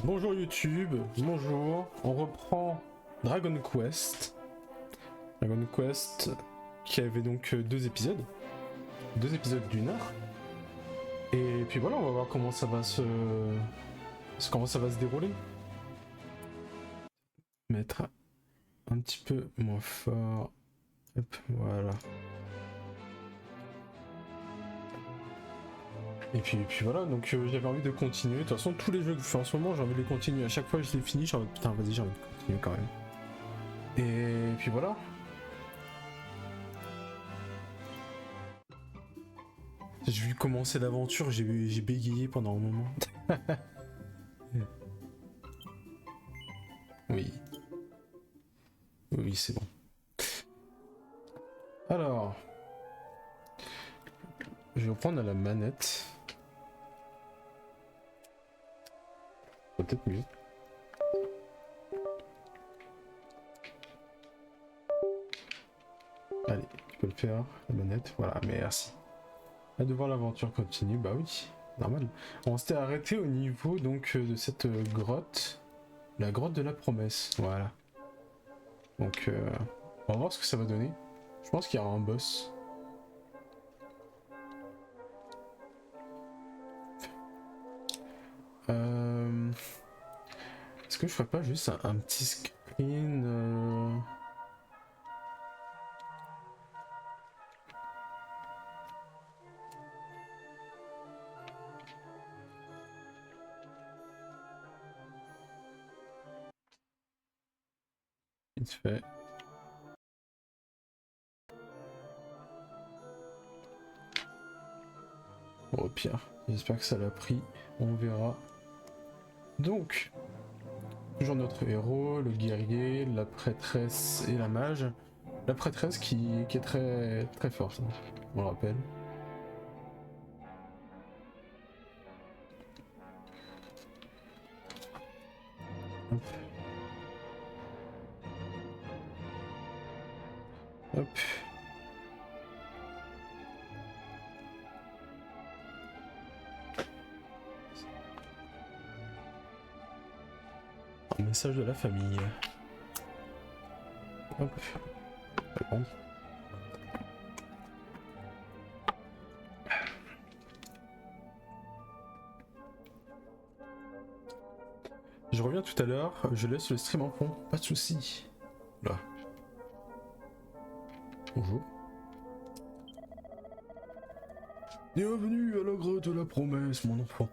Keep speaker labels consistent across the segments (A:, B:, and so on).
A: Bonjour YouTube, bonjour, on reprend Dragon Quest. Dragon Quest qui avait donc deux épisodes d'une heure. Et puis voilà, on va voir comment ça va se dérouler. Mettre un petit peu moins fort. Hop, voilà. Et puis voilà, donc j'avais envie de continuer. De toute façon, tous les jeux que je fais en ce moment, j'ai envie de les continuer. À chaque fois que je les finis, j'ai envie de... Putain, vas-y, j'ai envie de continuer quand même. Et puis voilà. J'ai vu commencer l'aventure, j'ai bégayé pendant un moment. Oui. Oui, c'est bon. Alors... Je vais reprendre à la manette. Peut-être mieux. Allez, tu peux le faire, la manette. Voilà, merci. Hâte de voir l'aventure continue, bah oui, normal. On s'était arrêté au niveau donc de cette grotte. La grotte de la promesse, voilà. Donc, on va voir ce que ça va donner. Je pense qu'il y aura un boss. Est-ce que je ferais pas juste un petit screen vite fait. Bon, au pire, j'espère que ça l'a pris, on verra. Donc, toujours notre héros, le guerrier, la prêtresse et la mage. La prêtresse qui est très forte, hein, on le rappelle. Hop. Hop. Un message de la famille. Hop. Bon. Je reviens tout à l'heure, je laisse le stream en fond, pas de soucis. Là. Bonjour. Bienvenue à la grotte de la promesse, mon enfant.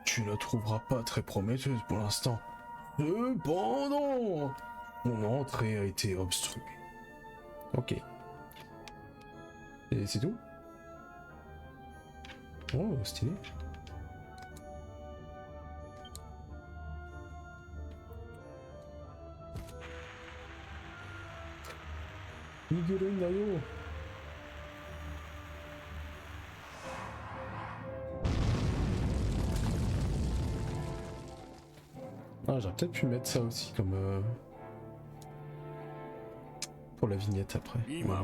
A: Tu ne la trouveras pas très prometteuse pour l'instant. Cependant, mon entrée a été obstruée. Ok. Et c'est tout? Oh, stylé. Nigel Nayo. Ah, j'aurais peut-être pu mettre ça aussi comme pour la vignette après. Voilà.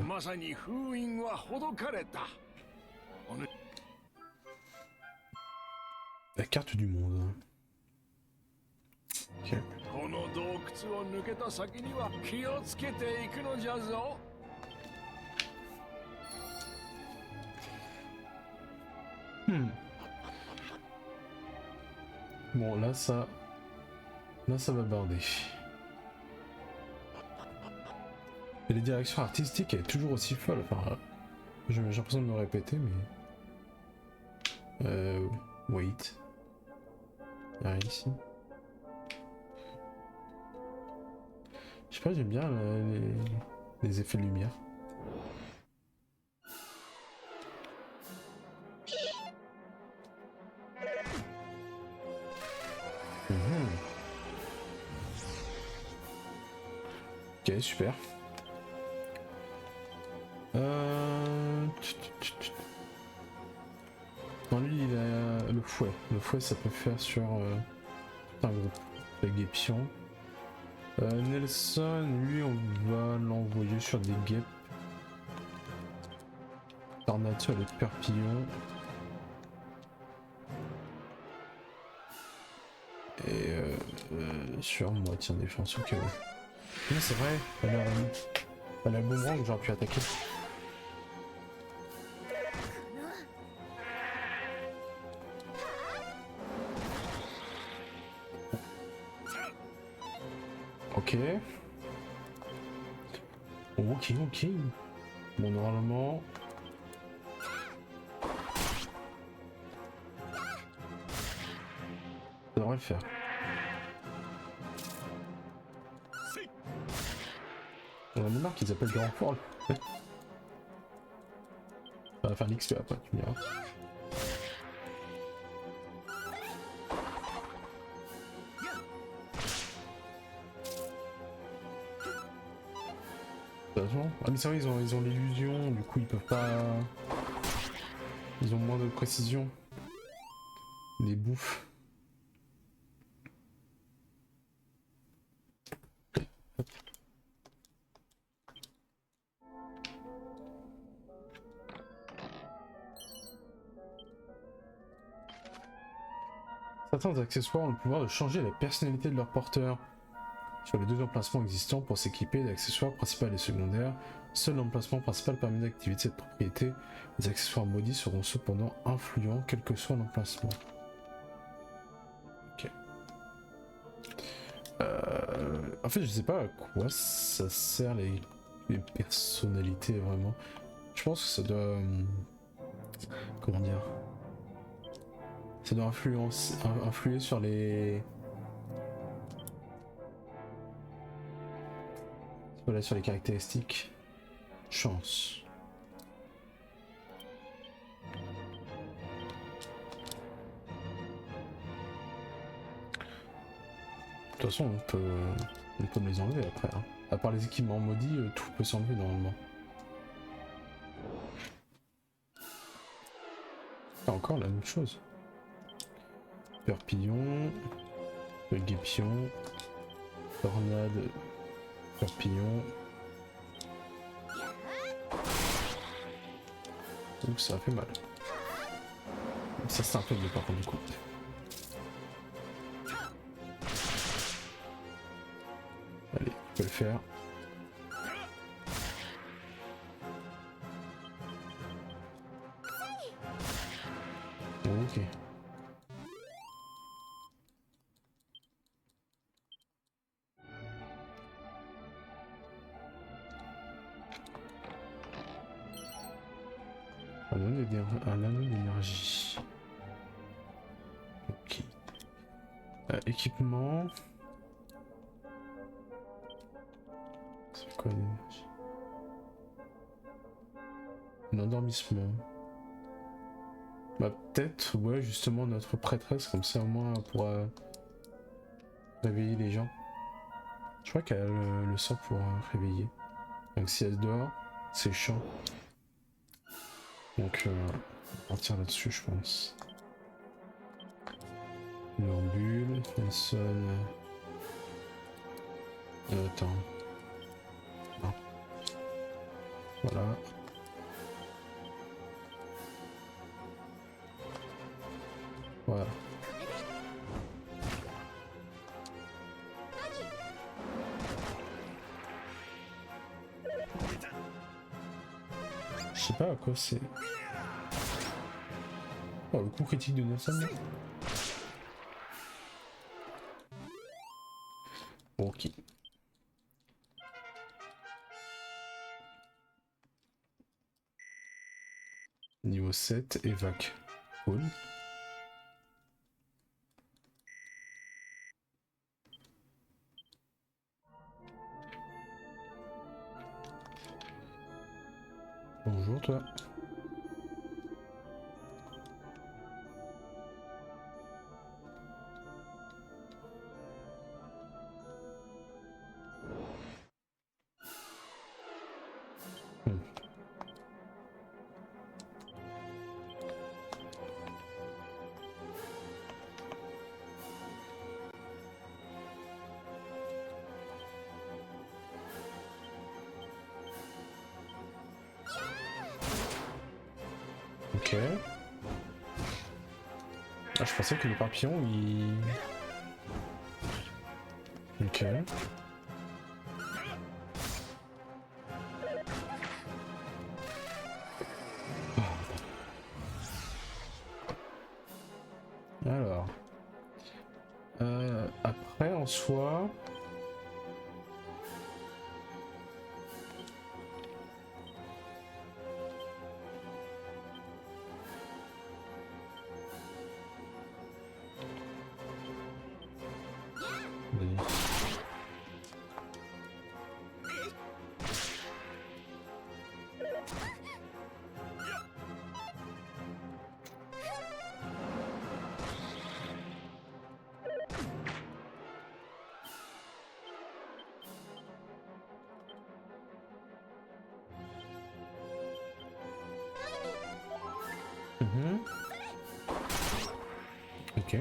A: La carte du monde. Ok. Bon, là ça va barder. Et les directions artistiques, elle est toujours aussi folle. Enfin, j'ai l'impression de me répéter, mais... wait. Y'a rien ici. Je sais pas, j'aime bien les effets de lumière. Ok, super. Non, lui, il a le fouet. Le fouet, ça peut faire sur un groupe. Le guépion. Nelson, lui, on va l'envoyer sur des guêpes. Tornado, les perpillons. Et sur moi, tiens, défense, ok. Mais c'est vrai, elle a le boomerang que j'aurais pu attaquer. Ok. Ok, ok. Bon, normalement... ça devrait le faire. On a marre qu'ils appellent des renforts. Ça va faire l'XP après, tu me diras. Ah mais c'est vrai, ils ont l'illusion, du coup ils peuvent pas... Ils ont moins de précision. Les bouffes. Certains accessoires ont le pouvoir de changer la personnalité de leur porteur. Sur les deux emplacements existants pour s'équiper d'accessoires principaux et secondaires, seul l'emplacement principal permet d'activer cette propriété. Les accessoires maudits seront cependant influents quel que soit l'emplacement. Ok. En fait, je sais pas à quoi ça sert les personnalités vraiment. Je pense que ça doit... comment dire? Ça doit influer sur les... voilà, sur les caractéristiques. Chance. De toute façon, on peut me les enlever après. Hein. À part les équipements maudits, tout peut s'enlever normalement. Ah, encore la même chose. Perpillon, le guépion, tornade, perpillon. Ouh, ça a fait mal. Ça c'est un peu mieux par contre du coup. Allez, on peut le faire. Ok. Un anneau d'énergie. Ok. Équipement. Ça fait quoi l'énergie? Un endormissement. Bah peut-être, ouais, justement notre prêtresse, comme ça au moins elle pourra réveiller les gens. Je crois qu'elle a le sort pour réveiller. Donc si elle dort, c'est chiant. Donc on va partir là-dessus je pense. L'ambule, elle sonne... attends. Non. Voilà. Voilà. Je sais pas à quoi c'est. Oh, le coup critique de Nelson. Ok. Niveau 7, évac. Cool. Bonjour toi. Ok. Ah, je pensais que le papillon, il... Ok. Alors. Après, en soi... Mhm. Ok.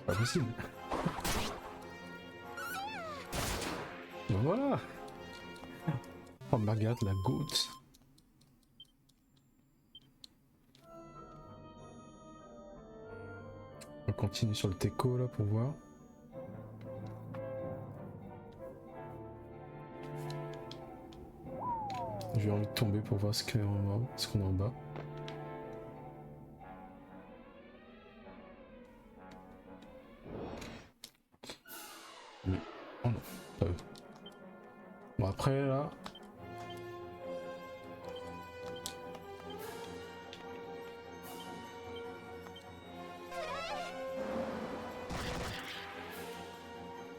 A: Pas possible. Ben voilà. Oh Margaret la goutte. On continue sur le teco là pour voir. J'ai envie de tomber pour voir ce qu'on a en bas. Mais... oh non, pas eux. Bon après là...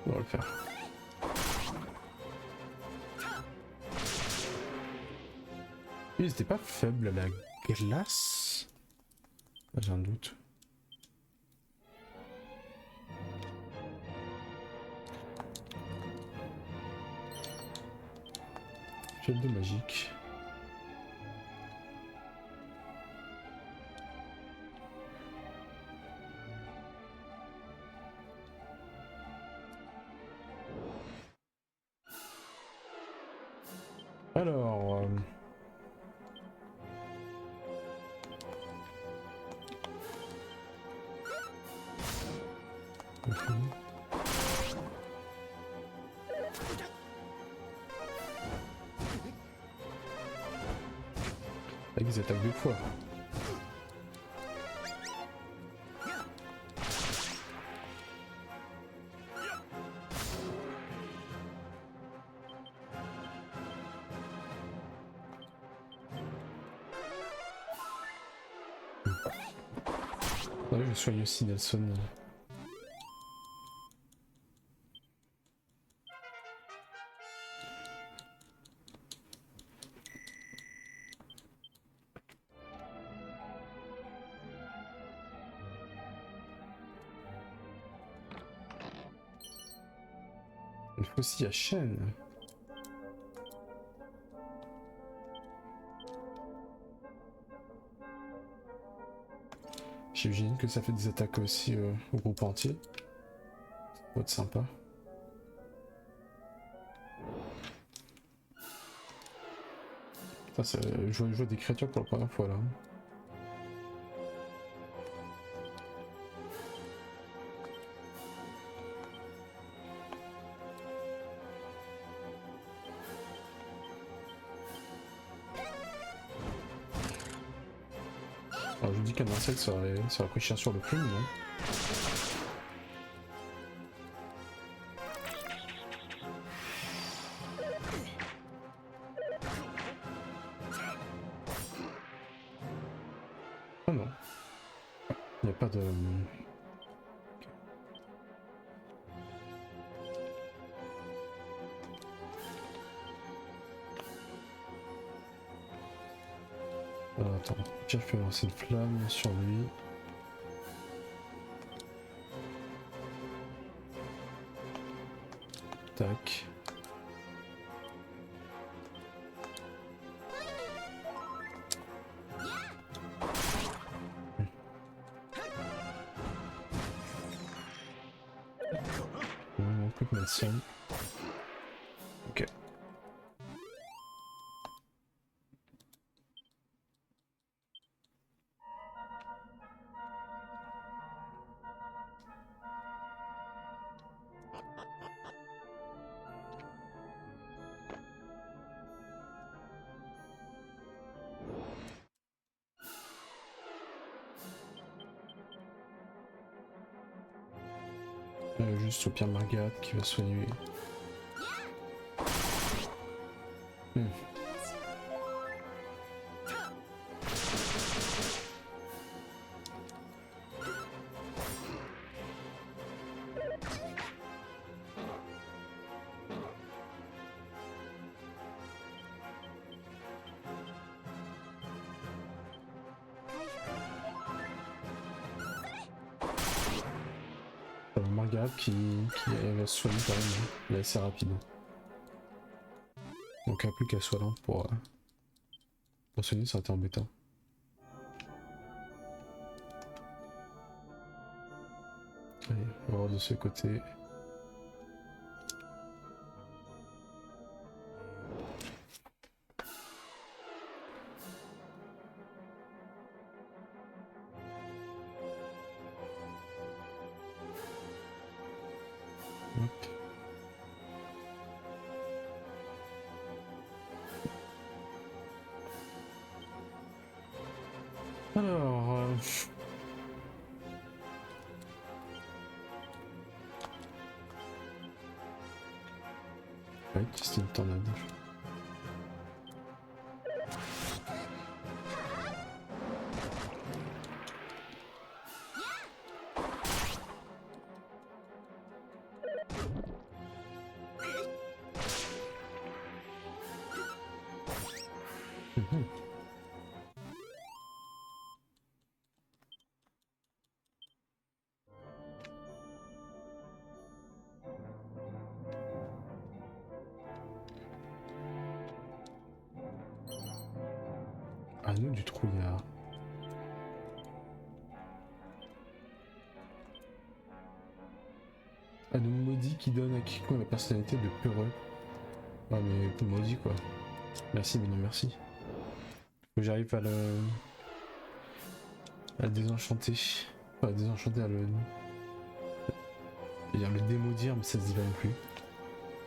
A: on va le faire. Ils étaient pas faibles à la glace? J'ai un doute. Gel de magique. Alors... Avec des attaques de fois. Ouais, je soigne aussi Nelson. Il faut aussi à chaîne. J'imagine que ça fait des attaques aussi au groupe entier. Ça va être sympa. Ça, je vois des créatures pour la première fois là. Alors je dis qu'un insecte ça aurait pris chien sur le plume, non? Ah non. Il n'y a pas de... attends, je peux lancer une flamme sur lui. Tac. On peut mettre ça. Ok. Juste au pire Margaret qui va soigner. Margaret qui arrive à se soigner quand même, hein. Elle est assez rapide. Donc plus qu'elle soit lente pour soigner, ça a été embêtant. Allez, on va voir de ce côté. Hop. Alors... Ouais, c'était une tornade. Anneau du trouillard. Anneau maudit qui donne à quiconque la personnalité de peureux. Ah mais maudit quoi. Merci mais non merci. Faut que j'arrive à le désenchanter. Pas désenchanter, à le... dire le démaudire, mais ça se dit pas non plus.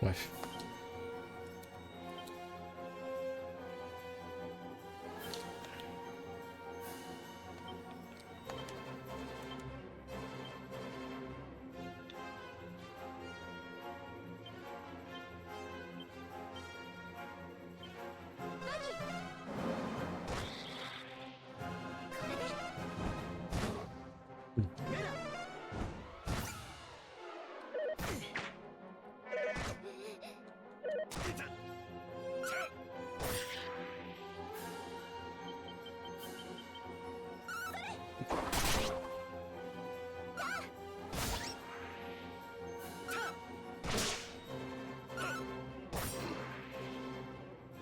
A: Bref.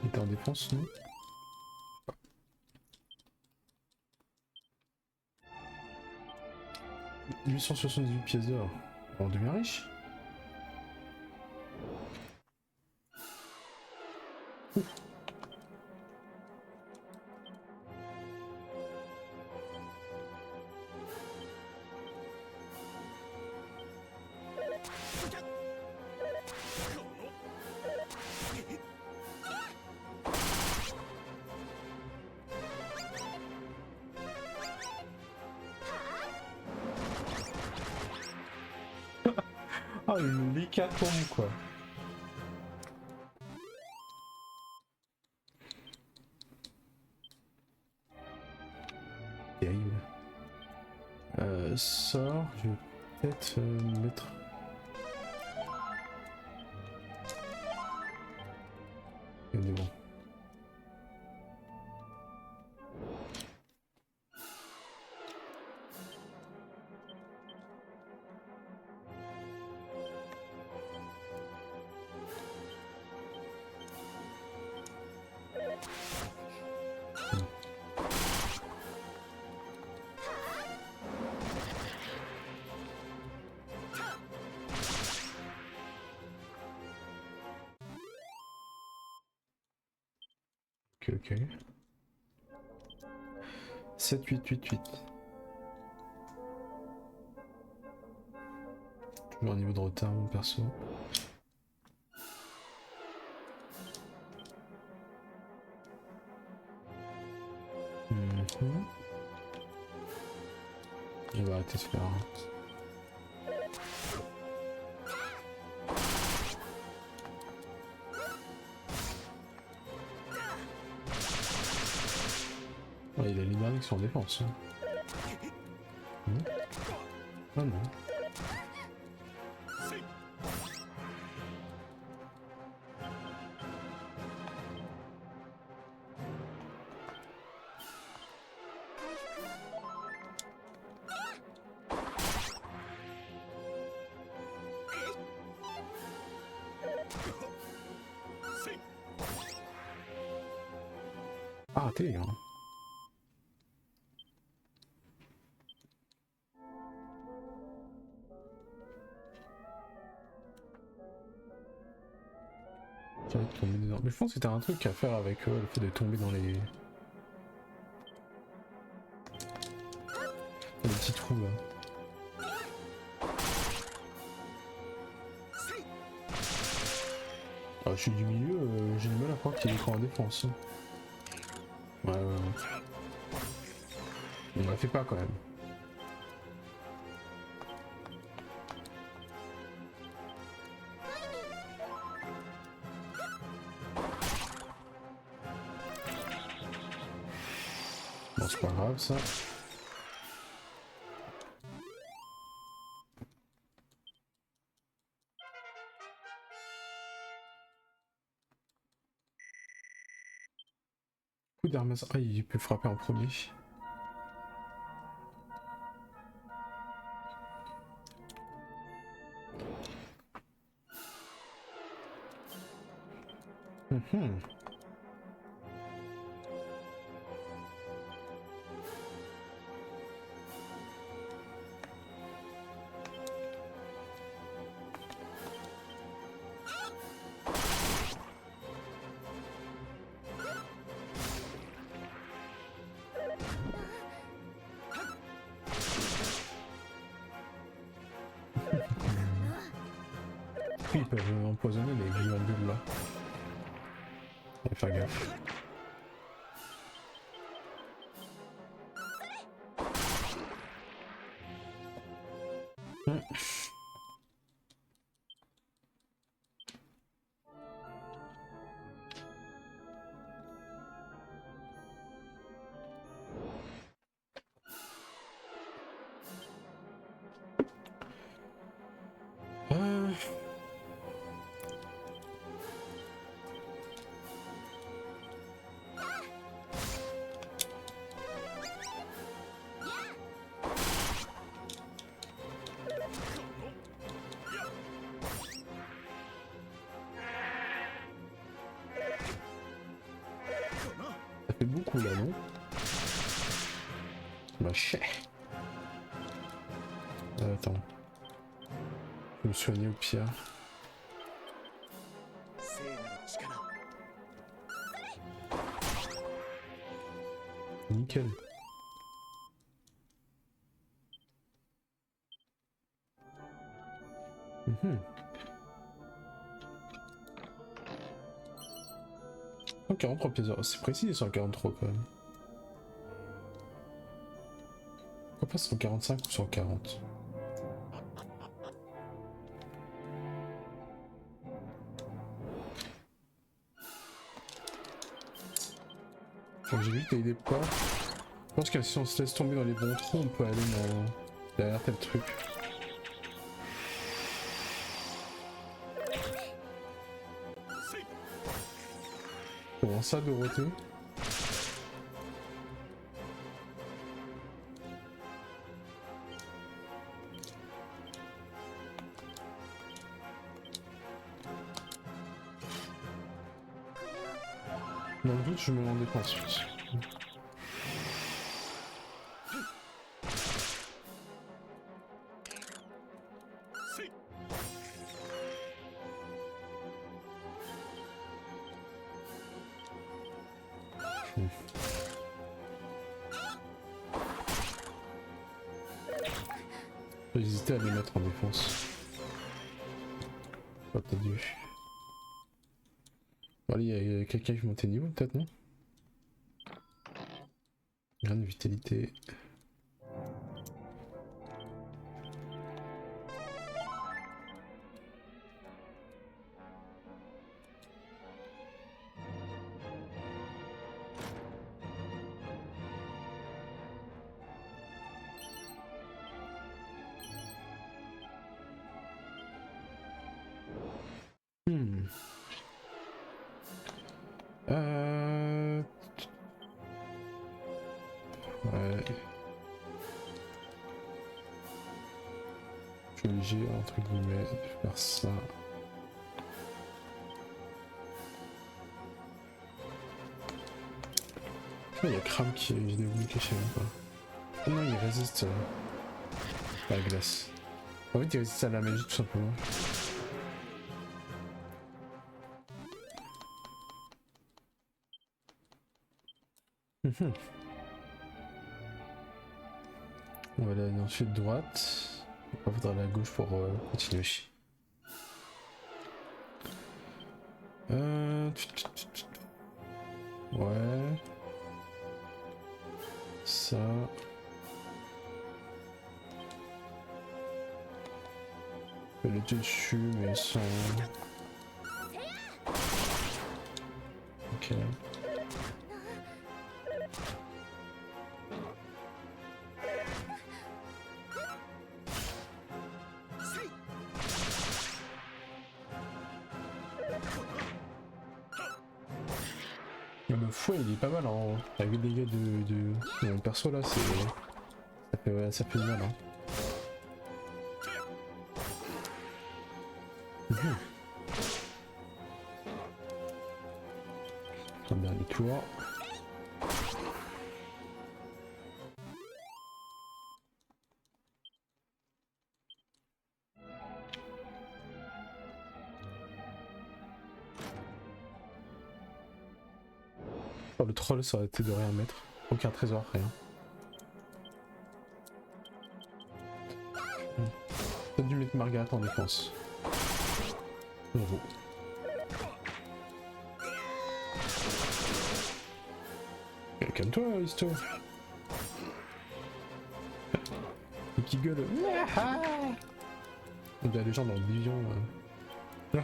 A: Il était en défense, non? 878 pièces d'or. On devient riche. Ah, l'hécatombe quoi. Terrible. Sort, je vais peut-être mettre... On est bon. Ok. 7, 8, 8, 8. Toujours un niveau de retard, mon perso. On va arrêter de faire. Ouais, il a les derniers qui sont en défense. Hein. Ah non. Ah, raté, hein. J'allais tomber dedans. Mais je pense que c'était un truc à faire avec eux, le fait de tomber dans les petits trous là. Ah, je suis du milieu, j'ai du mal à croire qu'il est en défense. Hein. Ouais. On la fait pas quand même. Bon, c'est pas grave ça. Coup d'armes. Ah, il peut frapper en premier. Ils peuvent empoisonner les glandules là. Faut faire gaffe. Ça fait beaucoup là, non? Bah chais. Attends. Je vais me soigner au pire. Nickel. Mmh. 143 pièces d'or, c'est précis les 143 quand même. Pourquoi pas 145 ou 140? Quand j'ai vu que t'as des pas, je pense que si on se laisse tomber dans les bons trous, on peut aller derrière tel truc. Comment ça, Dorothée? Dans le doute, je me demandais pas ensuite. J'ai hésité à les mettre en défense. Pas peut-être dû. Bon, allez, il y a quelqu'un qui montait niveau peut-être, non? Graine de vitalité. Euh... Ouais. Je suis obligé, entre guillemets, de faire ça. Il y a Kram qui est débloqué chez moi. Ah non, il résiste à la glace. En fait, il résiste à la magie tout simplement. On va aller ensuite droite. On va faire à la gauche pour continuer. Ouais. Ça. Je vais le dessus, mais sans. Ok. Le fouet il est pas mal hein. Avec les dégâts de mon perso là, ça fait mal hein. Un dernier tour. Oh, le troll ça aurait été de rien mettre. Aucun trésor, rien. T'as dû mettre Margaret en défense. Bravo. Calme-toi, Histo. Et qui gueule. On dirait les gens dans le Division. Et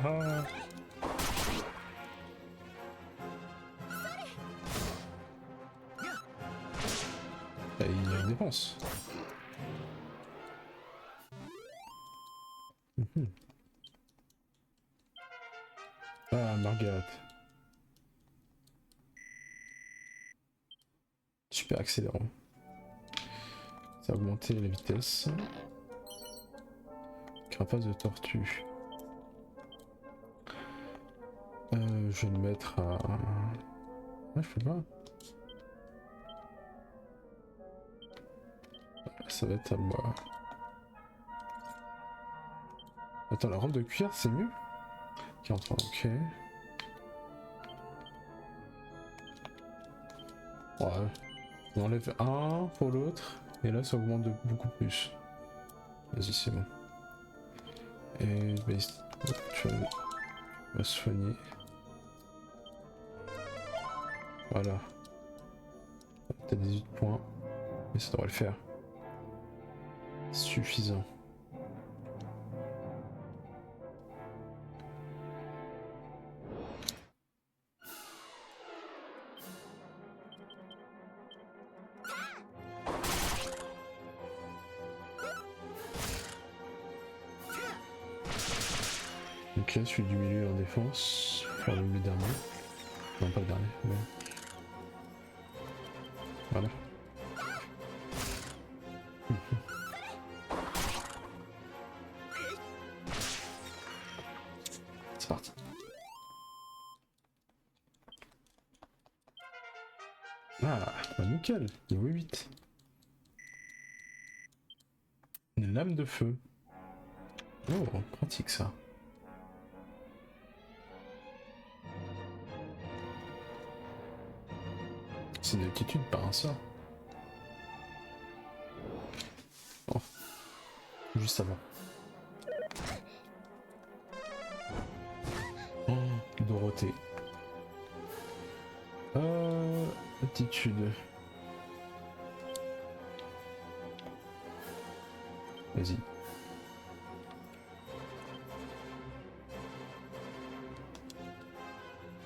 A: il y a une défense. Ah, Margaret. Super accélérant. Ça a augmenté la vitesse. Carapace de tortue. Je vais le mettre à... Ah, je peux pas. Ça va être à moi. Attends, la robe de cuir, c'est mieux 43, ok. Ouais. On enlève un pour l'autre. Et là, ça augmente de beaucoup plus. Vas-y, c'est bon. Et tu vas soigner. Voilà. T'as 18 points. Mais ça devrait le faire. Suffisant. Ok, celui du milieu en défense. Enfin, le dernier. Non, pas le dernier. Mais... Voilà. C'est parti. Ah, bah nickel. Niveau 8. Une lame de feu. Oh, pratique ça. C'est une aptitude par un sort. Oh. Juste avant. Oh, Dorothée. Aptitude. Vas-y.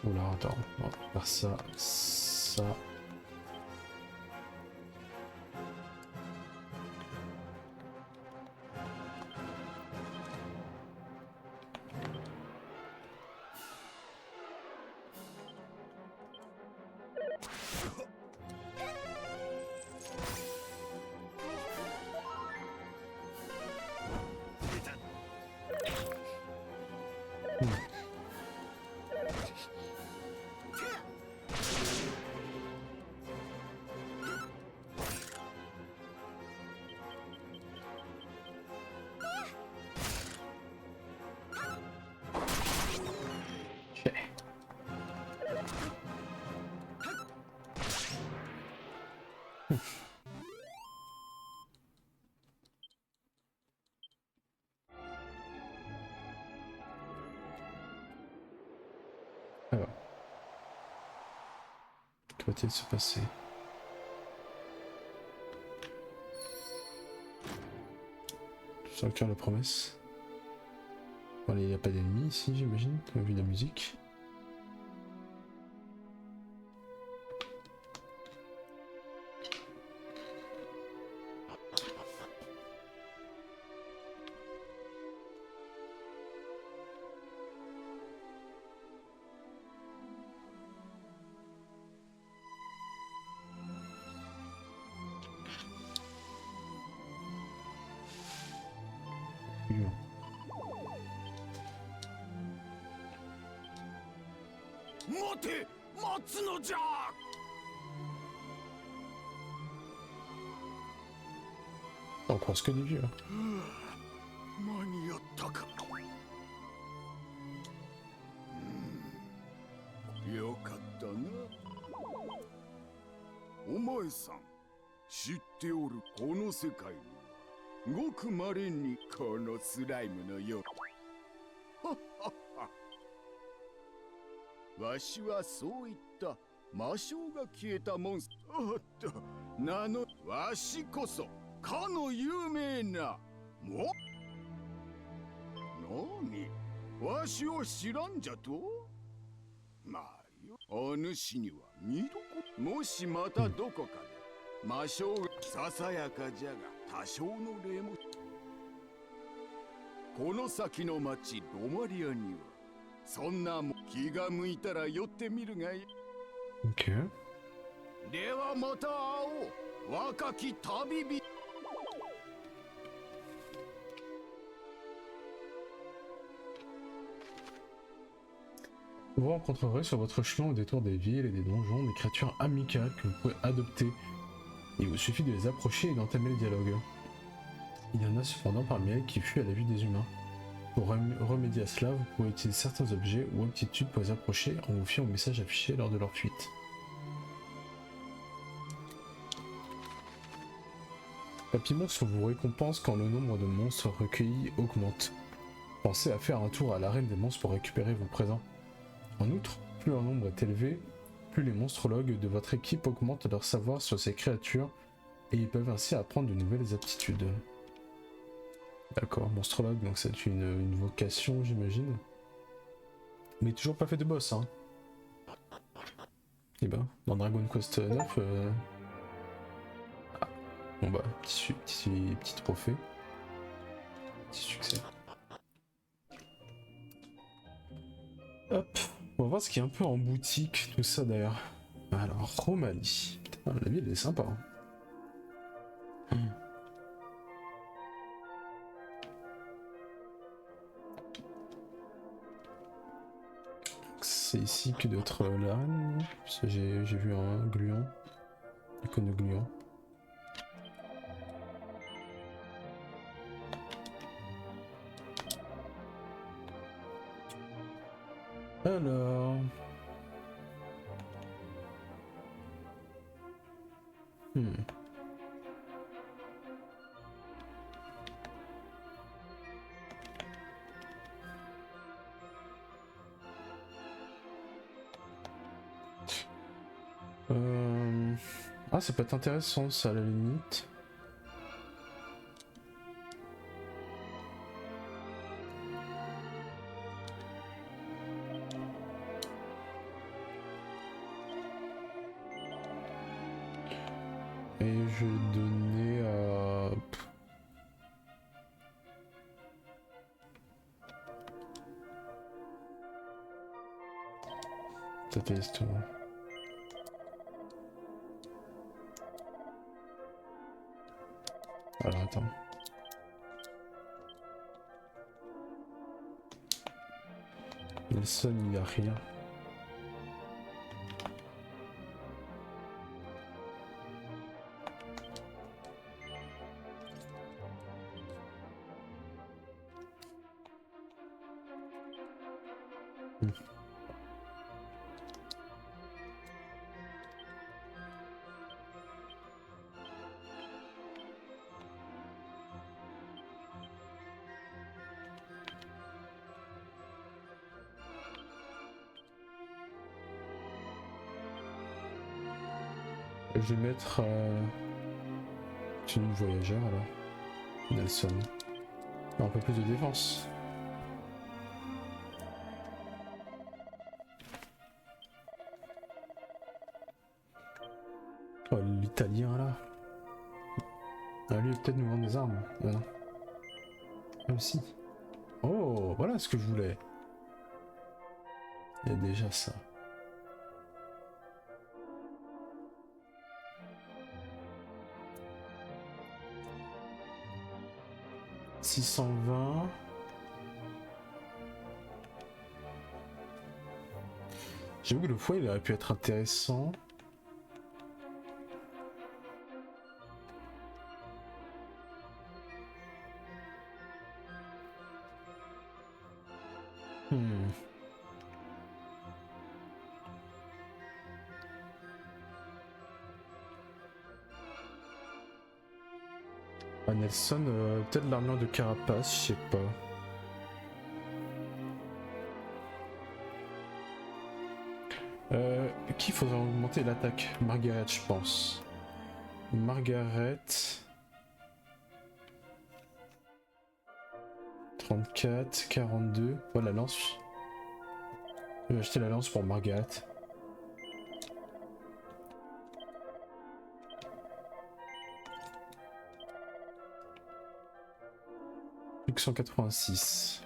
A: Oula, attends. On va faire ça, ça. Alors. Que va-t-il se passer? Sur le cœur de la promesse. Bon, il n'y a pas d'ennemis ici, j'imagine, vu la musique. Yo.
B: 待て、待つのじゃ。
A: On croise que des vieux.
B: 間に合ったか。よかったな。お前さん、知っておるこの世界にごく稀にこのスライムのよう。わしはそういった魔性が消えたモンスター。おっと、名のわしこそかの有名なも。なに、わしを知らんじゃと？まあよ、お主には見どころ。もしまたどこかで魔性がささやかじゃが多少の礼も。この先の町ロマリアにはそんなも気が向いたら寄ってみるがいい。
A: Ok.
B: ではまた会おう、若き旅人。
A: Vous rencontrerez sur votre chemin au détour des villes et des donjons des créatures amicales que vous pouvez adopter. Il vous suffit de les approcher et d'entamer le dialogue. Il y en a cependant parmi elles qui fuient à la vue des humains. Pour remédier à cela, vous pouvez utiliser certains objets ou aptitudes pour les approcher en vous fiant aux messages affichés lors de leur fuite. Papy Monstre vous récompense quand le nombre de monstres recueillis augmente. Pensez à faire un tour à l'arène des monstres pour récupérer vos présents. En outre, plus leur nombre est élevé, plus les monstrologues de votre équipe augmentent leur savoir sur ces créatures et ils peuvent ainsi apprendre de nouvelles aptitudes. D'accord, monstrologue, donc c'est une vocation, j'imagine. Mais toujours pas fait de boss, hein. Et ben, dans Dragon Quest 9, ah. Bon bah, petit trophée. Petit succès. Hop, on va voir ce qui est un peu en boutique, tout ça d'ailleurs. Alors, Romalie. Putain, la ville est sympa. Hein. C'est ici que doit être l'âne. J'ai vu un gluant. Icône de gluant. Alors... Ah, ça peut être intéressant ça à la limite. Et je vais donner à... Peut-être histoire. Alors attends. Nelson il a rien. Je vais mettre tenue de voyageur alors. Nelson. Un peu plus de défense. Oh, l'italien là. Ah, lui peut-être nous vendre des armes. Non. Ah aussi. Oh, voilà ce que je voulais. Il y a déjà ça. « 620. » J'avoue que le foie il aurait pu être intéressant. Ah, Nelson, peut-être l'armure de carapace, je sais pas. Qui faudrait augmenter l'attaque? Margaret, je pense. Margaret. 34, 42. Oh, la lance. Je vais acheter la lance pour Margaret. Plus que 186.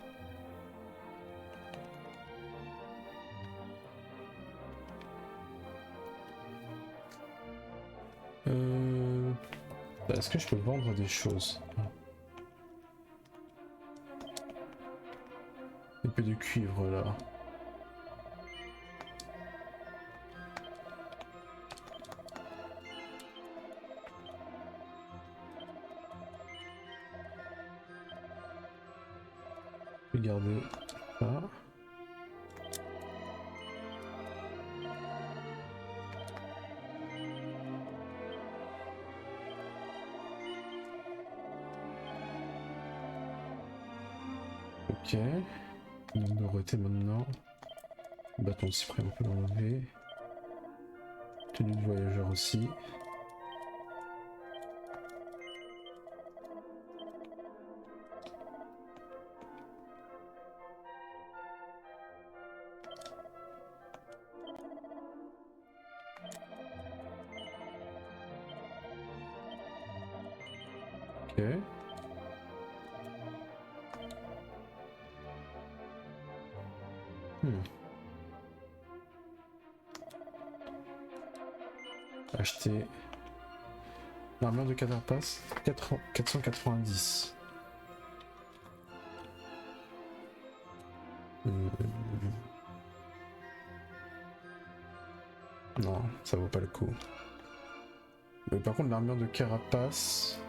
A: Est-ce que je peux vendre des choses? Un peu de cuivre là. Regardez ça. Ok. Numéroté maintenant. Bâton de cyprès, on peut l'enlever. Tenue de voyageur aussi. Ok. Acheter l'armure de carapace 490. Non, ça vaut pas le coup. Mais par contre l'armure de carapace,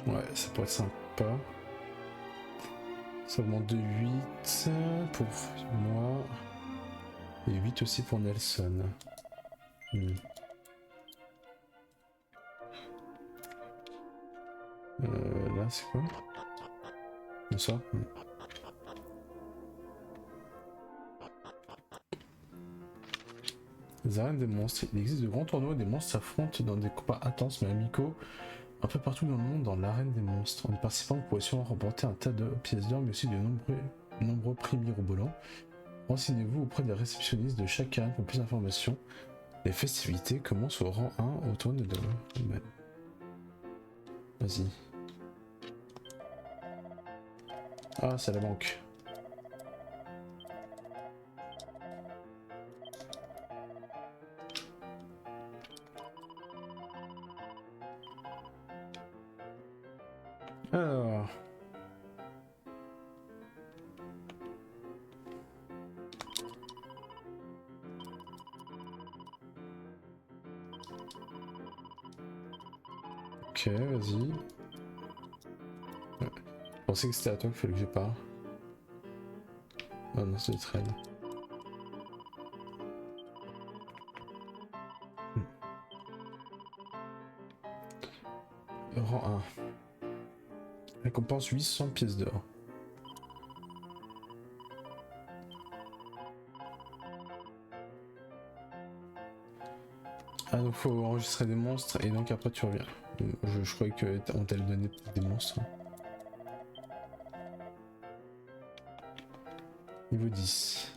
A: ouais, ça pourrait être sympa. Ça augmente de 8 pour moi. Et 8 aussi pour Nelson. Là, c'est quoi? Ça Les arènes des monstres. Il existe de grands tournois où des monstres s'affrontent dans des combats intenses mais amicaux un peu partout dans le monde dans l'arène des monstres. En y participant, vous pourrez sûrement remporter un tas de pièces d'or mais aussi de nombreux prix mirobolants. Renseignez-vous auprès des réceptionnistes de chaque arène pour plus d'informations. Les festivités commencent au rang 1 au tournoi de... Vas-y. Ah, c'est la banque. Alors... Ok, vas-y. Je pensais que c'était à toi qu'il fallait que je parte. Ah non, c'est le trail. Rang 1. Récompense 800 pièces d'or. Ah donc faut enregistrer des monstres et donc après tu reviens. Je croyais qu'on t'allait donner des monstres. Niveau 10.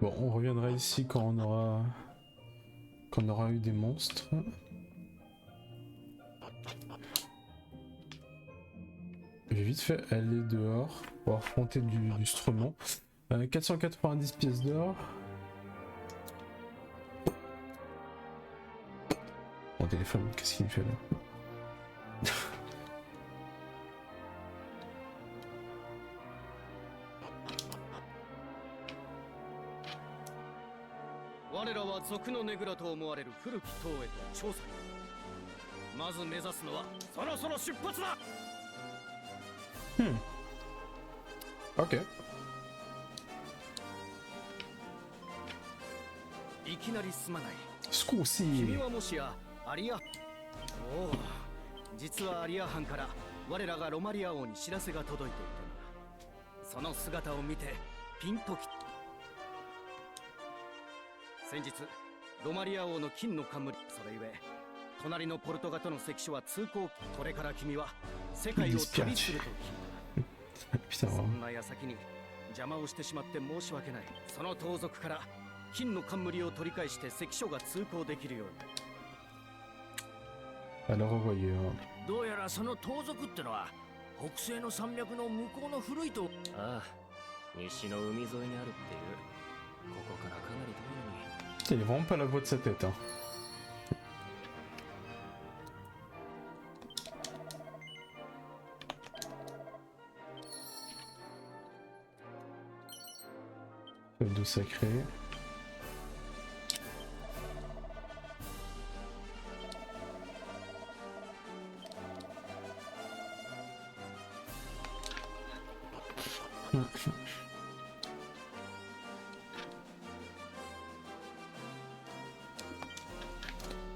A: Bon, on reviendra ici quand on aura eu des monstres. Je vais vite fait aller dehors pour affronter du strement. 490 pièces d'or. Mon téléphone, qu'est-ce qu'il fait là?
C: 我らは賊のねぐらと思われる古き塔へと調査に。まず目指すのはそろそろ出発だ。
A: Ok.
C: いきなりすまない。
A: Scusi.
C: 君はもしやアリア。おお、実はアリア藩から我らがロマリア王に知らせが届いているのだ。その姿を見てピンとき。先日ロマリア王の金の冠、それゆえ隣のポルトガとの関所は通行。これから君は世界を旅すると聞いた。そんな矢先に邪魔をしてしまって申し訳ない。その盗賊から金の冠を取り返して関所が通行できるように。
A: Alors envoyez.
C: どうやらその盗賊ってのは北西の山脈の向こうの古い塔。ああ、西の海沿いにあるっていう。ここからかなり遠いのに。
A: Il est vraiment pas la voix de sa tête. Hein. De sacré.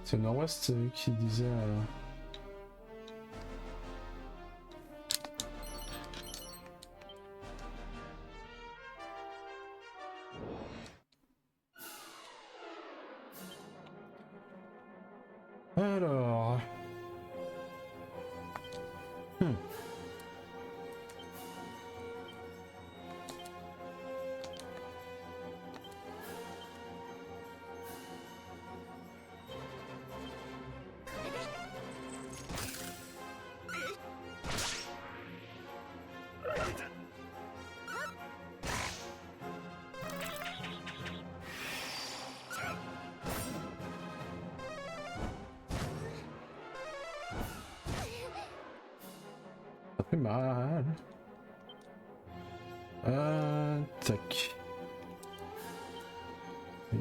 A: C'est Nord-Ouest qui disait... Alors... Ça fait mal. Tac. Et...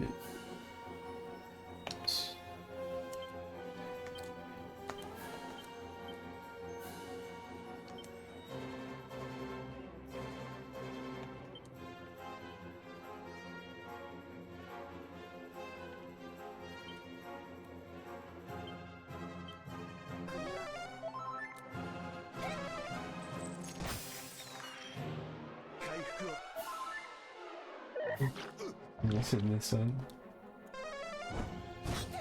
A: Non, c'est Nelson.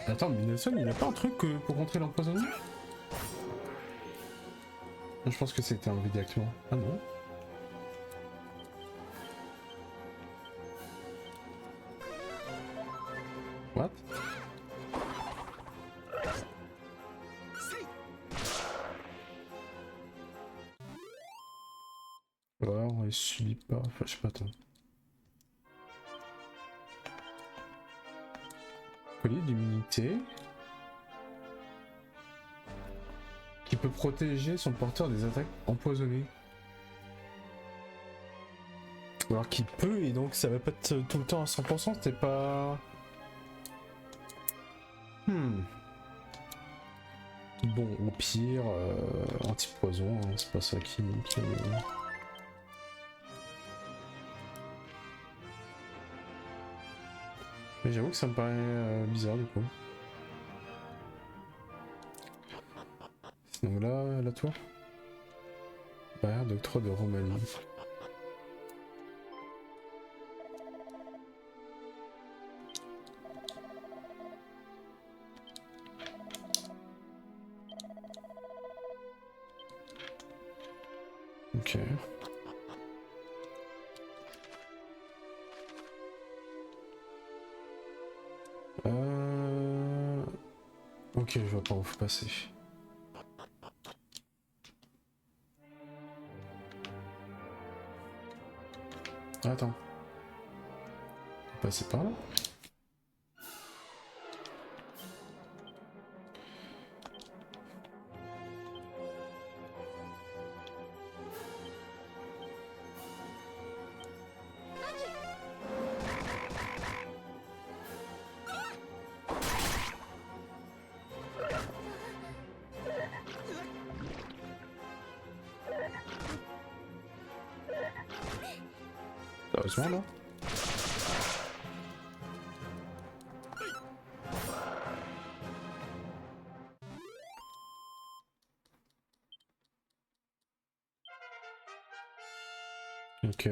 A: Attends, mais Nelson, il a pas un truc pour contrer l'empoisonnement? Je pense que c'était un directement. Ah non. What? Ouais, on ne subit pas. Enfin, je sais pas, attends. Collier d'immunité qui peut protéger son porteur des attaques empoisonnées. Alors qu'il peut et donc ça va pas être tout le temps à 100%, c'était pas... Hmm. Bon, au pire, anti-poison, hein, c'est pas ça qui... Mais j'avoue que ça me paraît bizarre du coup. Donc là, la tour. Barrière d'octroi de Roumanie. Ok. Ok, je vois pas où faut passer. Attends. Faut passer par là? Sérieusement là? Ok.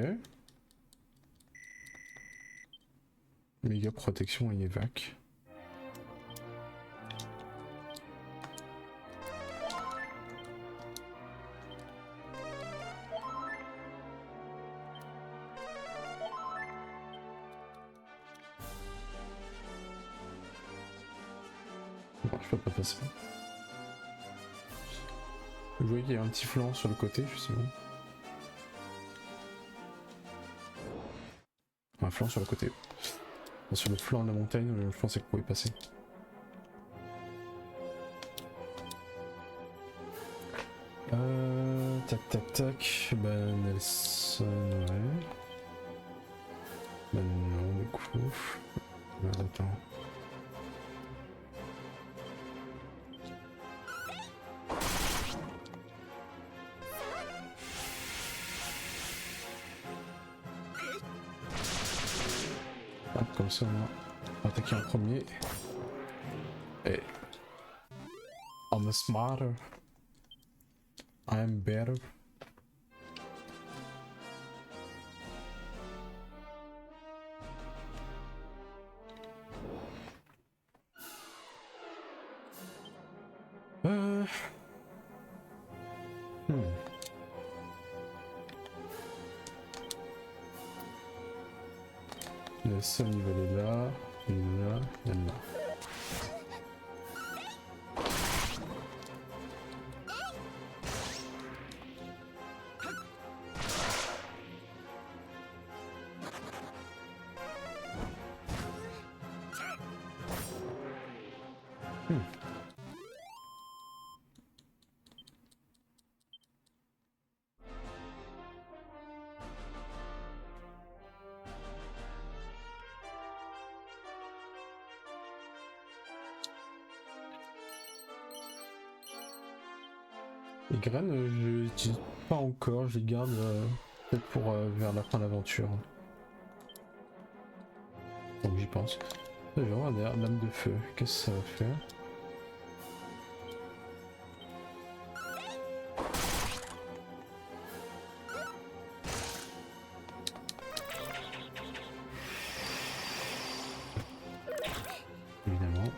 A: Méga protection et évac. Non, je peux pas passer. Vous voyez qu'il y a un petit flanc sur le côté, justement. Un flanc sur le côté. Sur le flanc de la montagne, je pensais qu'on pouvait passer. Tac tac tac. Ben Nelson, ouais. Ben non, du coup. Attends. Hop, comme ça on va attaquer en premier. Et I'm smarter. I'm better. Le seul niveau est là, il est là, il est là. Les graines, je les utilise pas encore, je les garde peut-être pour vers la fin de l'aventure. Donc j'y pense. Je vais voir derrière lame de feu, qu'est-ce que ça va faire? Évidemment.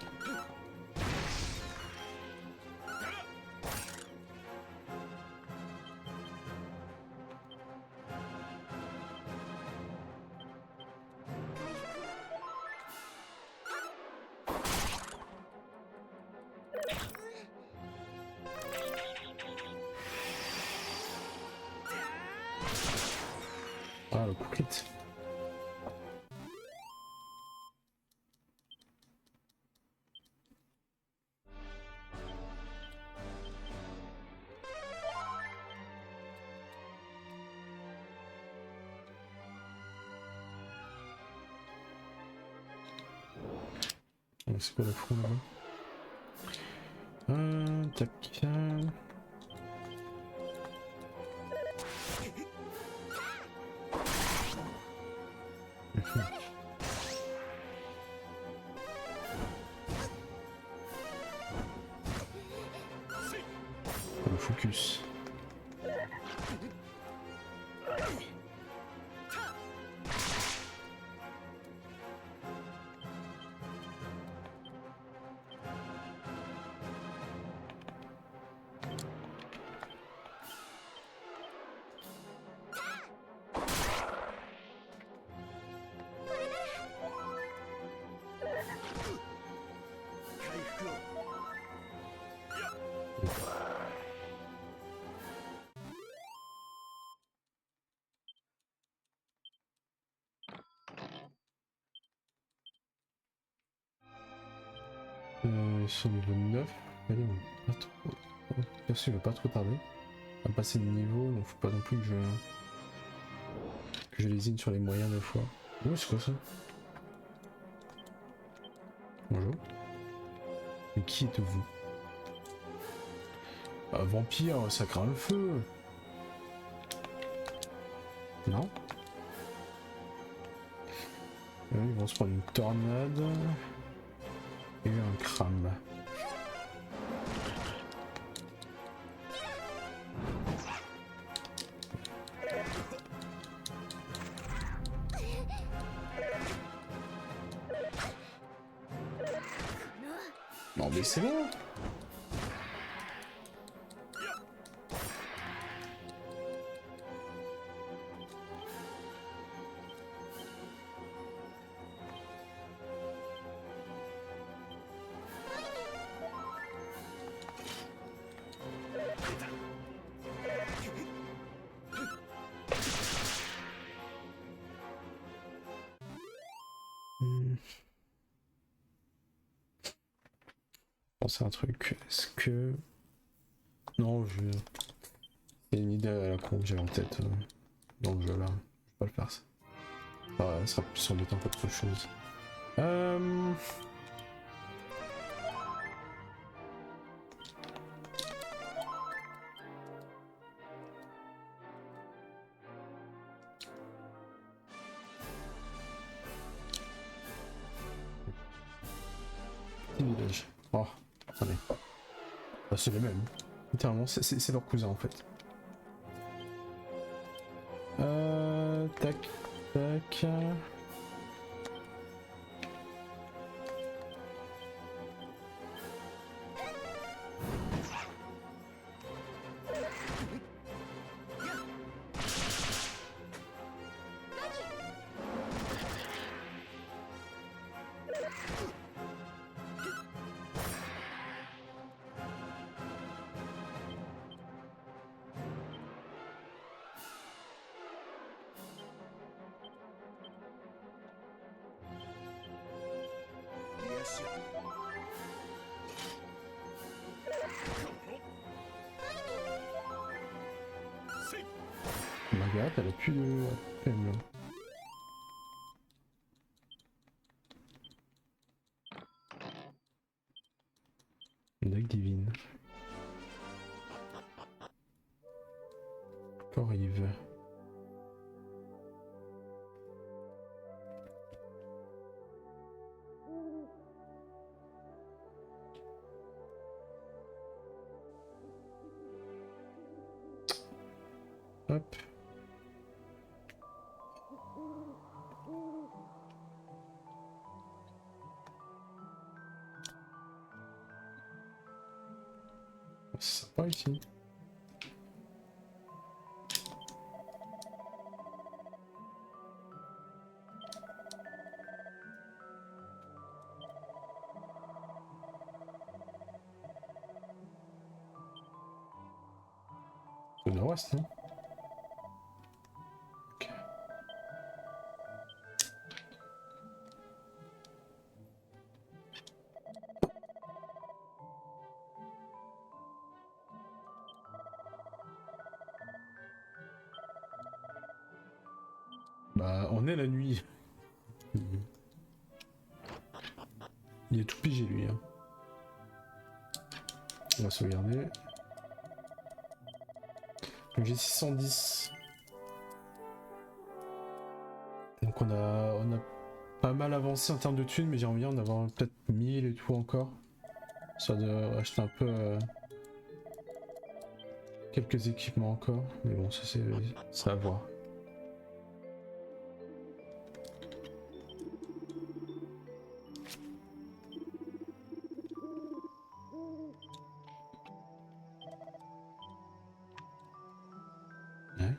A: Ah, le coup crit. C'est quoi le front là-bas? Tac. Le focus. Ils sont niveau 9. Allez, on va pas trop. Perso, il va pas trop tarder à passer de niveau, donc faut pas non plus que je lésine sur les moyens des fois. Oh, c'est quoi ça? Bonjour. Mais qui êtes-vous? Vampire, ça craint le feu. Non? Ils vont se prendre une tornade et un crame. Non mais c'est bon. Penser à un truc. Est-ce que... Non, c'est une idée à la con que j'avais en tête dans le jeu là. Je vais pas le faire ça. Ça sera plus embêtant qu'autre chose. Petit village. Oh, attendez. Bah, c'est les mêmes. Littéralement, c'est leur cousin en fait. Tac, tac. Margaret, elle a plus de PM là. Dague divine. Corrive. Hop. C'est sympa ici. Au nord-ouest, non? Ok. Bah, on est la nuit. Il est tout pigé lui. Hein. On va sauvegarder. Donc j'ai 610. Donc on a pas mal avancé en termes de thunes, mais j'aimerais bien en avoir peut-être 1000 et tout encore. Ça de acheter un peu quelques équipements encore. Mais bon, ça c'est à voir. Ouais.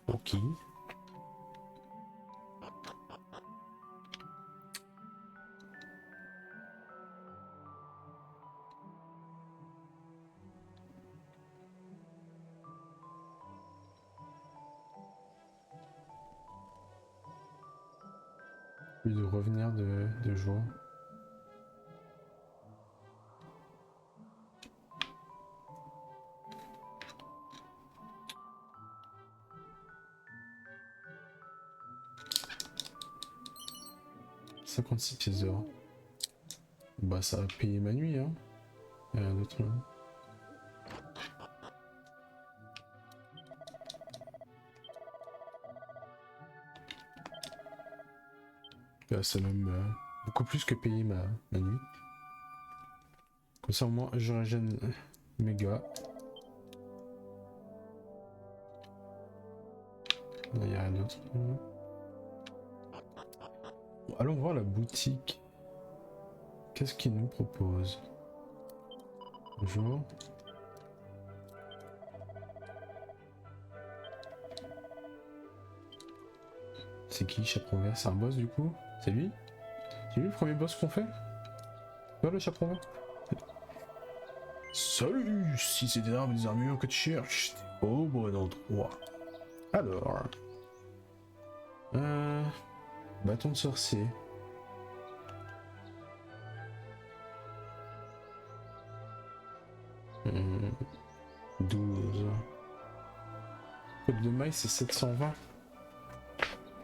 A: Ok. Plus de revenir de joie. « 56 pièces d'or. » Bah ça va payer ma nuit hein. Rien d'autre. Hein. Là, c'est même beaucoup plus que payer ma nuit. Comme ça au moins je régène mes gars. Là il n'y a rien d'autre. Bon, allons voir la boutique. Qu'est-ce qu'il nous propose? Bonjour. C'est qui Chaperon Vert? C'est un boss du coup? C'est lui? C'est lui le premier boss qu'on fait? Toi le Chaperon Vert? Salut! Si c'est des armes et des armures que tu cherches, t'es au bon endroit. Alors... Bâton de sorcier. Hmm. 12. Côte de maille c'est 720.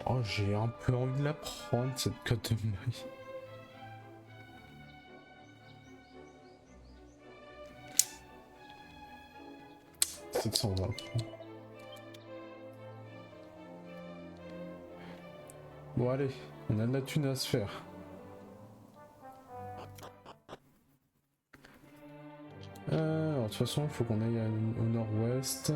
A: Oh j'ai un peu envie de la prendre cette côte de maille. « 720. Bon allez, on a de la thune à se faire. Alors de toute façon, il faut qu'on aille au nord-ouest.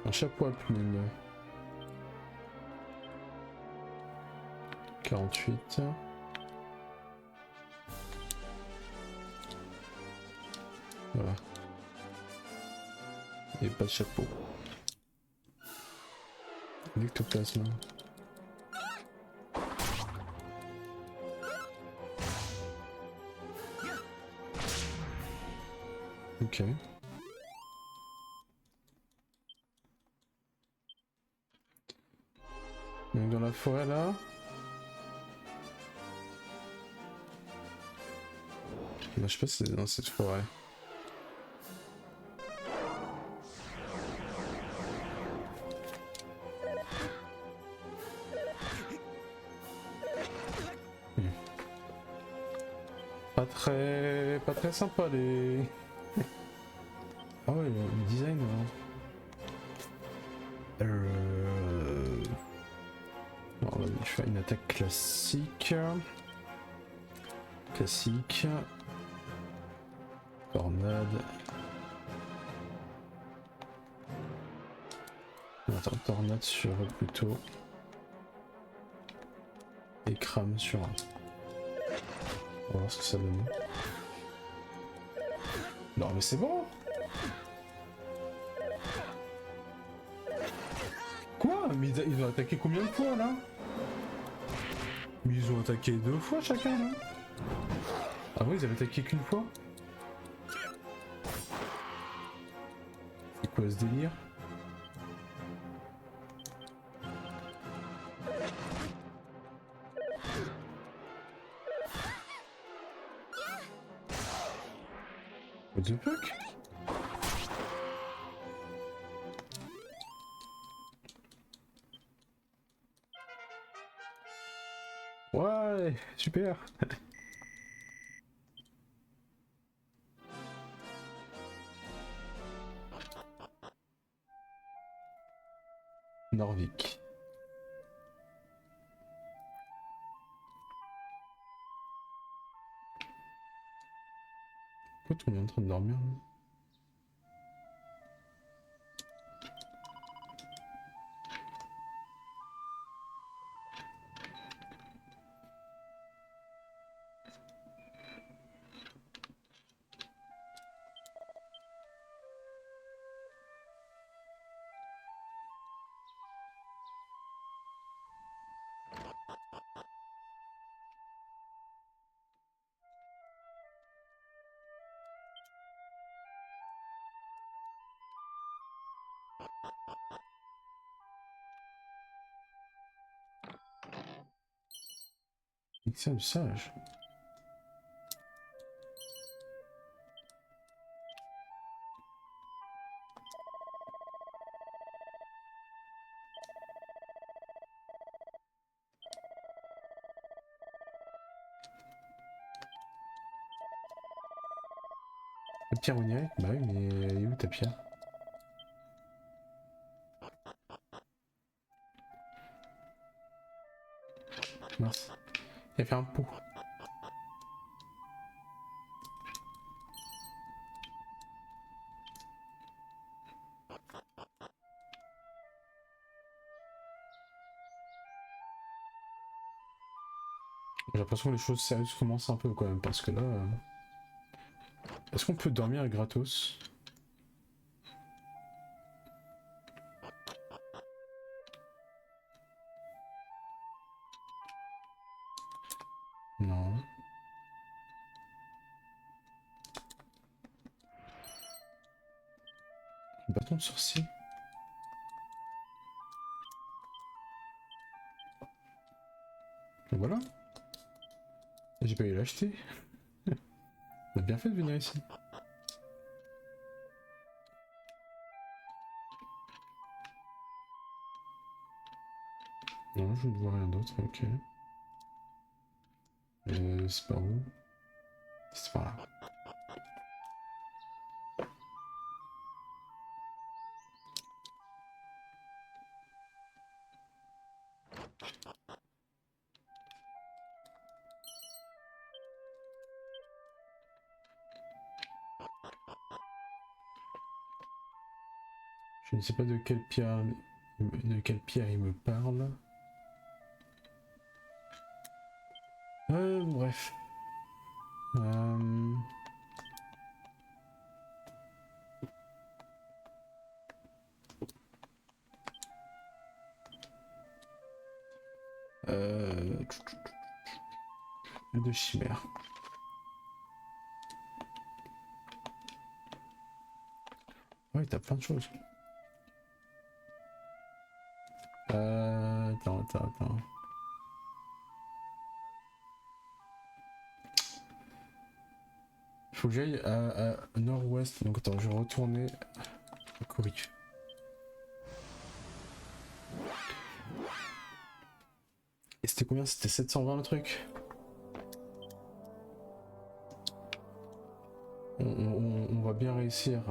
A: Un chapeau à plumes. 48. Voilà. Et pas de chapeau. L'ectoplasme. Ok. Donc dans la forêt là. Bah, je sais pas si c'est dans cette forêt. Pas très sympa les... Ah ouais, le design... Non, on va faire une attaque classique. Classique. Tornade. Attends, tornade sur eux plutôt. Et crame sur un. On va voir ce que ça donne. Non mais c'est bon. Quoi? Mais ils ont attaqué combien de fois là? Mais ils ont attaqué 2 fois chacun là. Ah oui, ils avaient attaqué qu'une fois? C'est quoi ce délire? What the fuck? Ouais, super. Norvik. Pourquoi tout le monde est en train de dormir là? C'est un sage. La pierre onirique? Bah oui, mais elle est où ta pierre? Mince. Il a fait un pot. J'ai l'impression que les choses sérieuses commencent un peu quand même, parce que là... Est-ce qu'on peut dormir gratos? Non. Bâton de sorcier. Et voilà. J'ai pas eu l'acheter. On a bien fait de venir ici. Non, je ne vois rien d'autre, ok. C'est par où? C'est par là. Je ne sais pas de quelle pierre, il me parle. Bref. De chimère. Ouais, t'as plein de choses. Attends. Faut que j'aille à nord-ouest, donc attends, je vais retourner à Corrige. Et c'était combien? C'était 720 le truc? On va bien réussir.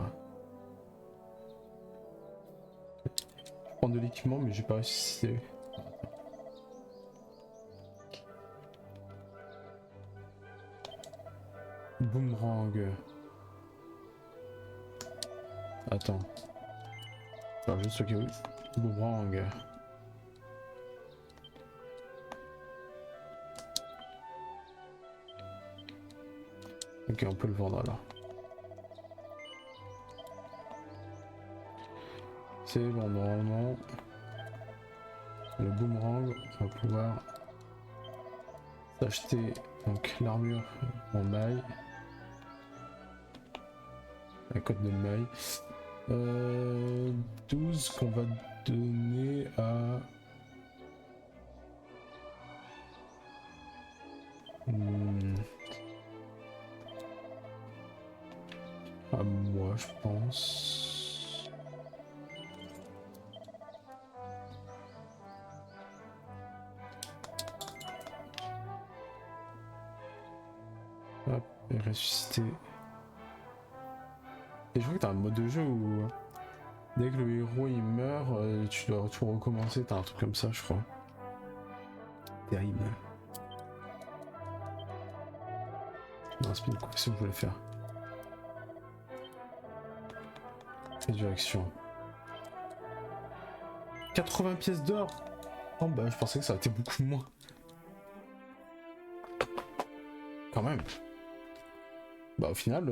A: Je prends de l'équipement, mais j'ai pas réussi. Boomerang. Attends. Alors juste ok, oui. Boomerang. Ok, on peut le vendre là. C'est bon, normalement. Le boomerang, on va pouvoir s'acheter donc l'armure en maille. La cote de maille. 12 qu'on va donner à... à moi, je pense. ressusciter. Et je crois que t'as un mode de jeu où dès que le héros il meurt, tu dois tout recommencer, t'as un truc comme ça je crois. Terrible. Non, c'est pas une confession que je voulais faire. Résurrection. 80 pièces d'or. Oh bah je pensais que ça aurait été beaucoup moins. Quand même. Bah au final,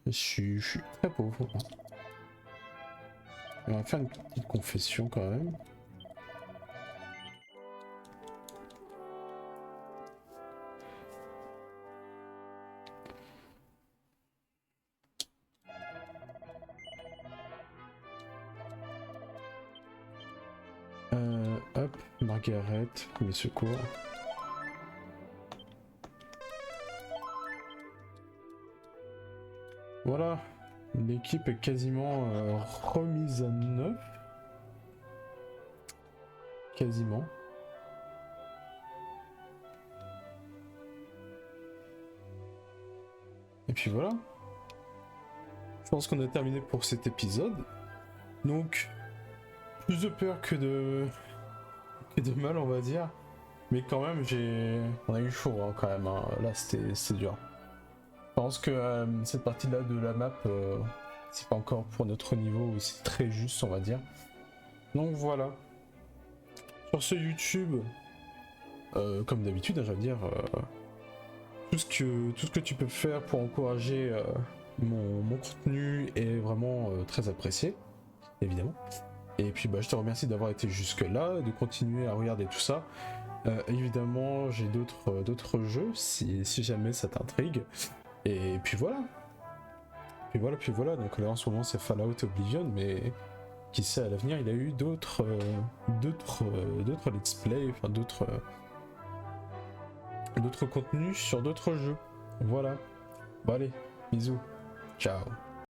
A: je suis très pauvre. On va faire une petite confession quand même. Hop, Margaret, premier secours. Voilà, l'équipe est quasiment remise à neuf. Quasiment. Et puis voilà. Je pense qu'on a terminé pour cet épisode. Donc, plus de peur que de mal, on va dire. Mais quand même, on a eu chaud hein, quand même. Hein. Là, c'était dur. Je pense que cette partie-là de la map, c'est pas encore pour notre niveau, c'est très juste, on va dire. Donc voilà. Sur ce YouTube, comme d'habitude, hein, j'allais dire, tout ce que tu peux faire pour encourager mon contenu est vraiment très apprécié, évidemment. Et puis bah, je te remercie d'avoir été jusque là, de continuer à regarder tout ça. Évidemment, j'ai d'autres jeux si jamais ça t'intrigue. Et puis voilà. Puis voilà. Donc là en ce moment c'est Fallout Oblivion, mais qui sait à l'avenir il y a eu d'autres let's play, enfin d'autres contenus sur d'autres jeux. Voilà. Bon allez, bisous. Ciao.